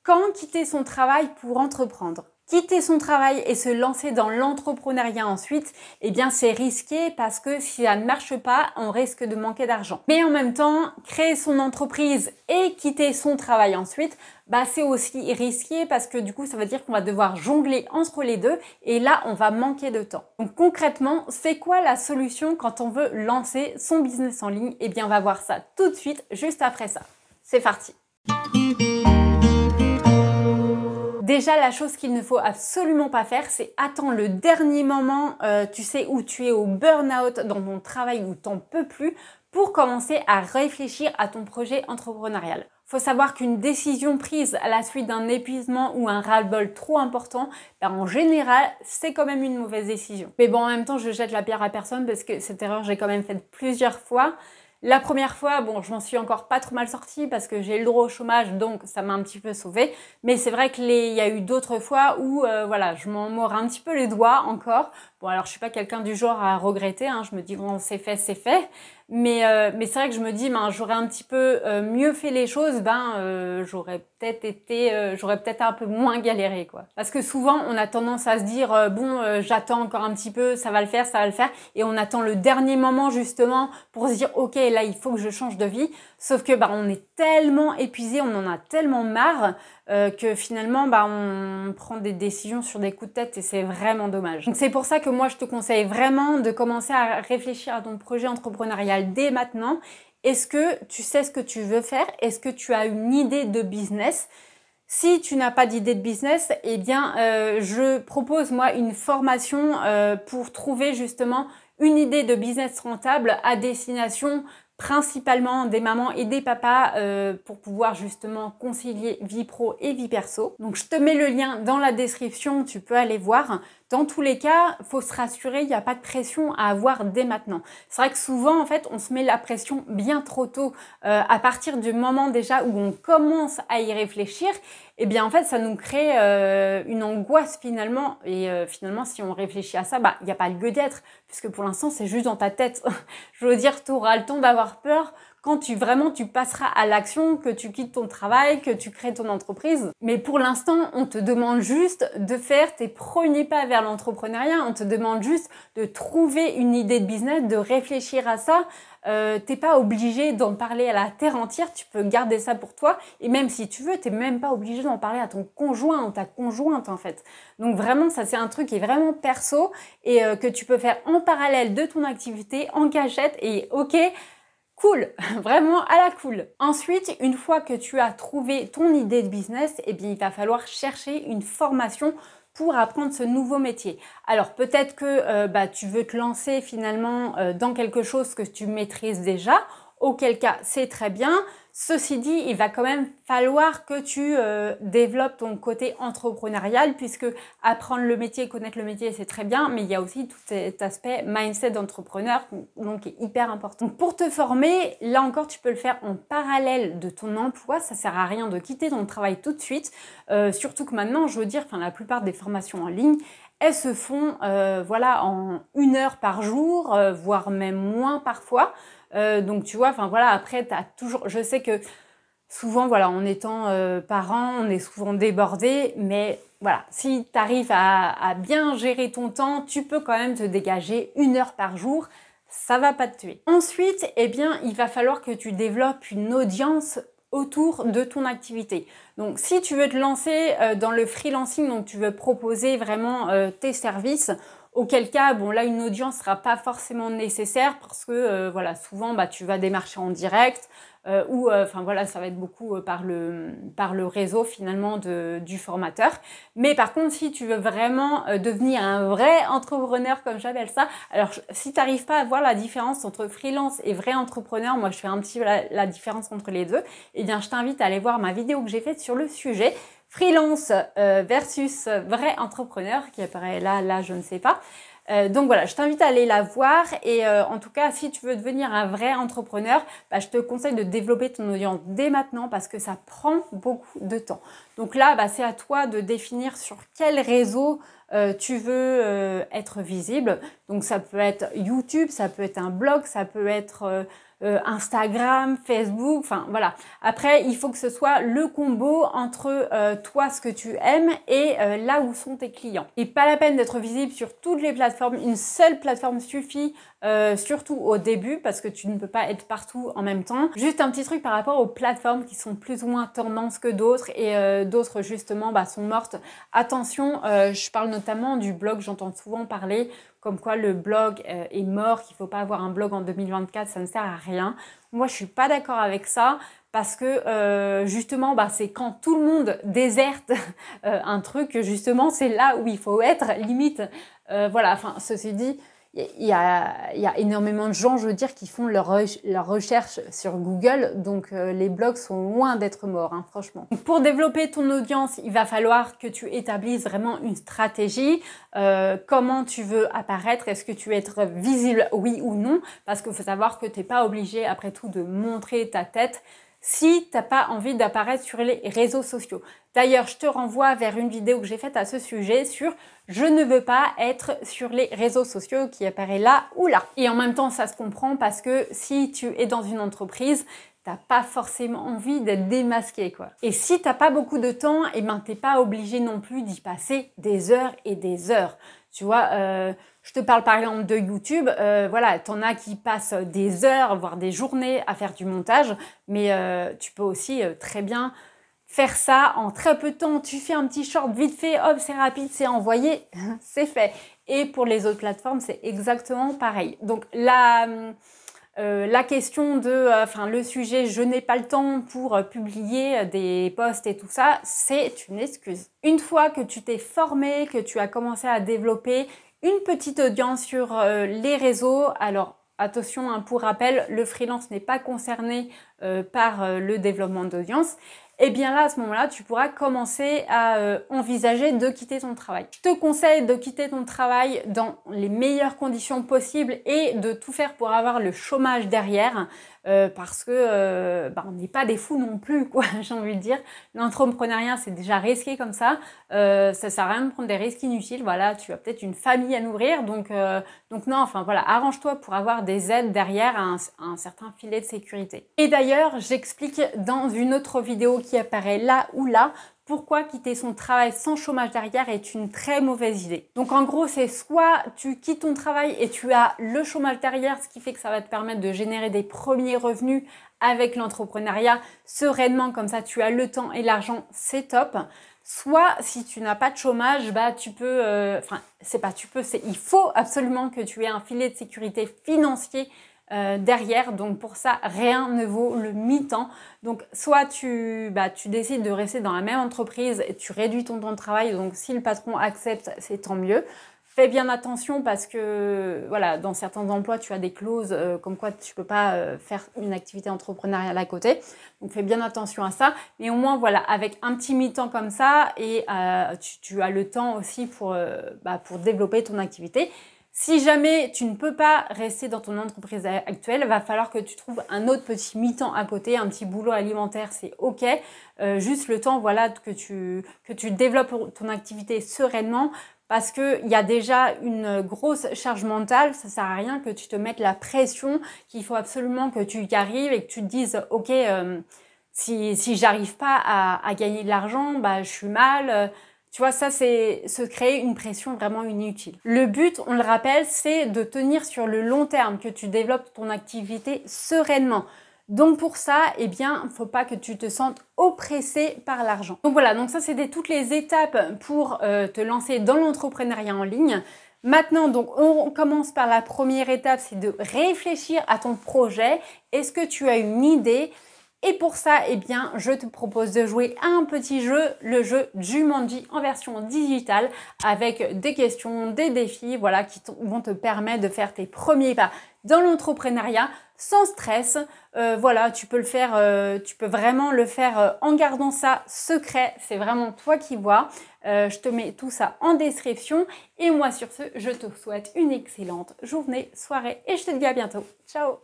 Quand quitter son travail pour entreprendre? Quitter son travail et se lancer dans l'entrepreneuriat ensuite, eh bien c'est risqué parce que si ça ne marche pas, on risque de manquer d'argent. Mais en même temps, créer son entreprise et quitter son travail ensuite, c'est aussi risqué parce que du coup, ça veut dire qu'on va devoir jongler entre les deux et là, on va manquer de temps. Donc concrètement, c'est quoi la solution quand on veut lancer son business en ligne? Eh bien, on va voir ça tout de suite, juste après ça. C'est parti! Déjà, la chose qu'il ne faut absolument pas faire, c'est attendre le dernier moment, tu sais, où tu es au burn-out dans ton travail, où tu n'en peux plus, pour commencer à réfléchir à ton projet entrepreneurial. Faut savoir qu'une décision prise à la suite d'un épuisement ou un ras-le-bol trop important, en général, c'est quand même une mauvaise décision. Mais bon, en même temps, je jette la pierre à personne parce que cette erreur, j'ai quand même faite plusieurs fois. La première fois, bon, je m'en suis encore pas trop mal sortie parce que j'ai eu le droit au chômage, donc ça m'a un petit peu sauvée. Mais c'est vrai qu'il y a eu d'autres fois où, voilà, je m'en mords un petit peu les doigts encore. Bon, alors je suis pas quelqu'un du genre à regretter, hein, je me dis bon, c'est fait, c'est fait. Mais c'est vrai que je me dis, j'aurais un petit peu mieux fait les choses, j'aurais peut-être un peu moins galéré, quoi. Parce que souvent, on a tendance à se dire, j'attends encore un petit peu, ça va le faire, et on attend le dernier moment justement pour se dire, ok, là, il faut que je change de vie. Sauf que on est tellement épuisé, on en a tellement marre que finalement, on prend des décisions sur des coups de tête et c'est vraiment dommage. Donc c'est pour ça que moi, je te conseille vraiment de commencer à réfléchir à ton projet entrepreneurial dès maintenant. Est-ce que tu sais ce que tu veux faire? Est-ce que tu as une idée de business? Si tu n'as pas d'idée de business, eh bien, je propose moi une formation pour trouver justement une idée de business rentable à destination principalement des mamans et des papas pour pouvoir justement concilier vie pro et vie perso. Donc je te mets le lien dans la description, tu peux aller voir. Dans tous les cas, faut se rassurer, il n'y a pas de pression à avoir dès maintenant. C'est vrai que souvent, en fait, on se met la pression bien trop tôt. À partir du moment déjà où on commence à y réfléchir, eh bien en fait, ça nous crée une angoisse finalement. Et finalement, si on réfléchit à ça, il n'y a pas lieu d'être, puisque pour l'instant, c'est juste dans ta tête. Je veux dire, tu auras le temps d'avoir peur quand tu passeras à l'action, que tu quittes ton travail, que tu crées ton entreprise. Mais pour l'instant, on te demande juste de faire tes premiers pas vers l'entrepreneuriat. On te demande juste de trouver une idée de business, de réfléchir à ça. T'es pas obligé d'en parler à la terre entière, tu peux garder ça pour toi. Et même si tu veux, t'es même pas obligé d'en parler à ton conjoint ou ta conjointe en fait. Donc vraiment, ça c'est un truc qui est vraiment perso et que tu peux faire en parallèle de ton activité, en cachette et ok, cool, vraiment à la cool. Ensuite, une fois que tu as trouvé ton idée de business, eh bien, il va falloir chercher une formation pour apprendre ce nouveau métier. Alors peut-être que tu veux te lancer finalement dans quelque chose que tu maîtrises déjà, auquel cas c'est très bien. Ceci dit, il va quand même falloir que tu développes ton côté entrepreneurial puisque apprendre le métier, connaître le métier, c'est très bien, mais il y a aussi tout cet aspect mindset d'entrepreneur donc qui est hyper important. Donc, pour te former, là encore, tu peux le faire en parallèle de ton emploi. Ça sert à rien de quitter ton travail tout de suite, surtout que maintenant, je veux dire, la plupart des formations en ligne, elles se font en 1 heure par jour, voire même moins parfois. Donc tu vois, après t'as toujours, je sais que souvent en étant parent, on est souvent débordé, mais voilà, si tu arrives à bien gérer ton temps, tu peux quand même te dégager 1 heure par jour, ça va pas te tuer. Ensuite, eh bien, il va falloir que tu développes une audience autour de ton activité. Donc si tu veux te lancer dans le freelancing, donc tu veux proposer vraiment tes services, auquel cas, là, une audience sera pas forcément nécessaire parce que, souvent, tu vas démarcher en direct ou, ça va être beaucoup par le réseau, finalement, du formateur. Mais par contre, si tu veux vraiment devenir un vrai entrepreneur, comme j'appelle ça, alors, si tu n'arrives pas à voir la différence entre freelance et vrai entrepreneur, moi, je fais un petit peu la différence entre les deux, eh bien, je t'invite à aller voir ma vidéo que j'ai faite sur le sujet. Freelance versus vrai entrepreneur qui apparaît là je ne sais pas. Donc voilà, je t'invite à aller la voir et en tout cas, si tu veux devenir un vrai entrepreneur, je te conseille de développer ton audience dès maintenant parce que ça prend beaucoup de temps. Donc là, c'est à toi de définir sur quel réseau tu veux être visible. Donc ça peut être YouTube, ça peut être un blog, ça peut être Instagram, Facebook, enfin voilà. Après, il faut que ce soit le combo entre toi, ce que tu aimes et là où sont tes clients. Et pas la peine d'être visible sur toutes les plateformes. Une seule plateforme suffit, surtout au début, parce que tu ne peux pas être partout en même temps. Juste un petit truc par rapport aux plateformes qui sont plus ou moins tendance que d'autres et d'autres justement sont mortes. Attention, je parle notamment du blog, j'entends souvent parler comme quoi le blog est mort, qu'il ne faut pas avoir un blog en 2024, ça ne sert à rien. Moi, je ne suis pas d'accord avec ça parce que justement, c'est quand tout le monde déserte un truc, justement, c'est là où il faut être, limite. Voilà, enfin, ceci dit, il y a énormément de gens, je veux dire, qui font leur recherche sur Google, donc les blogs sont loin d'être morts, hein, franchement. Pour développer ton audience, il va falloir que tu établisses vraiment une stratégie. Comment tu veux apparaître? Est-ce que tu veux être visible, oui ou non? Parce qu'il faut savoir que tu n'es pas obligé, après tout, de montrer ta tête si tu n'as pas envie d'apparaître sur les réseaux sociaux. D'ailleurs, je te renvoie vers une vidéo que j'ai faite à ce sujet sur « Je ne veux pas être sur les réseaux sociaux » qui apparaît là ou là. Et en même temps, ça se comprend parce que si tu es dans une entreprise, t'as pas forcément envie d'être démasqué, quoi. Et si t'as pas beaucoup de temps, t'es pas obligé non plus d'y passer des heures et des heures. Tu vois, je te parle par exemple de YouTube, voilà, t'en as qui passent des heures, voire des journées à faire du montage, mais tu peux aussi très bien faire ça en très peu de temps. Tu fais un petit short vite fait, hop, c'est rapide, c'est envoyé, c'est fait. Et pour les autres plateformes, c'est exactement pareil. Donc la question de, le sujet « je n'ai pas le temps pour publier des posts et tout ça », c'est une excuse. Une fois que tu t'es formé, que tu as commencé à développer une petite audience sur les réseaux, alors attention, hein, pour rappel, le freelance n'est pas concerné par le développement d'audience. Et bien là, à ce moment-là, tu pourras commencer à envisager de quitter ton travail. Je te conseille de quitter ton travail dans les meilleures conditions possibles et de tout faire pour avoir le chômage derrière parce que on n'est pas des fous non plus, quoi, j'ai envie de dire. L'entrepreneuriat, c'est déjà risqué comme ça. Ça sert à rien de prendre des risques inutiles. Voilà, tu as peut-être une famille à nourrir, donc non, enfin voilà, arrange-toi pour avoir des aides derrière un certain filet de sécurité. Et d'ailleurs, j'explique dans une autre vidéo qui apparaît là ou là, pourquoi quitter son travail sans chômage derrière est une très mauvaise idée. Donc en gros, c'est soit tu quittes ton travail et tu as le chômage derrière, ce qui fait que ça va te permettre de générer des premiers revenus avec l'entrepreneuriat sereinement, comme ça tu as le temps et l'argent, c'est top. Soit si tu n'as pas de chômage, tu peux, il faut absolument que tu aies un filet de sécurité financier derrière, donc pour ça rien ne vaut le mi-temps. Donc soit tu décides de rester dans la même entreprise et tu réduis ton temps de travail, donc si le patron accepte, c'est tant mieux. Fais bien attention parce que voilà, dans certains emplois tu as des clauses comme quoi tu peux pas faire une activité entrepreneuriale à côté, donc fais bien attention à ça. Mais au moins voilà, avec un petit mi-temps comme ça et tu as le temps aussi pour développer ton activité. Si jamais tu ne peux pas rester dans ton entreprise actuelle, il va falloir que tu trouves un autre petit mi-temps à côté, un petit boulot alimentaire, c'est ok. Juste le temps, voilà, que tu développes ton activité sereinement parce qu'il y a déjà une grosse charge mentale. Ça sert à rien que tu te mettes la pression qu'il faut absolument que tu y arrives et que tu te dises ok, si j'arrive pas à gagner de l'argent, je suis mal. Tu vois, ça, c'est se créer une pression vraiment inutile. Le but, on le rappelle, c'est de tenir sur le long terme, que tu développes ton activité sereinement. Donc pour ça, il ne faut pas que tu te sentes oppressé par l'argent. Donc voilà, donc ça, c'était toutes les étapes pour te lancer dans l'entrepreneuriat en ligne. Maintenant, donc, on commence par la première étape, c'est de réfléchir à ton projet. Est-ce que tu as une idée ? Et pour ça, je te propose de jouer à un petit jeu, le jeu Jumanji en version digitale avec des questions, des défis, voilà, qui vont te permettre de faire tes premiers pas dans l'entrepreneuriat sans stress. Voilà, tu peux vraiment le faire en gardant ça secret. C'est vraiment toi qui vois. Je te mets tout ça en description. Et moi, sur ce, je te souhaite une excellente journée, soirée et je te dis à bientôt. Ciao!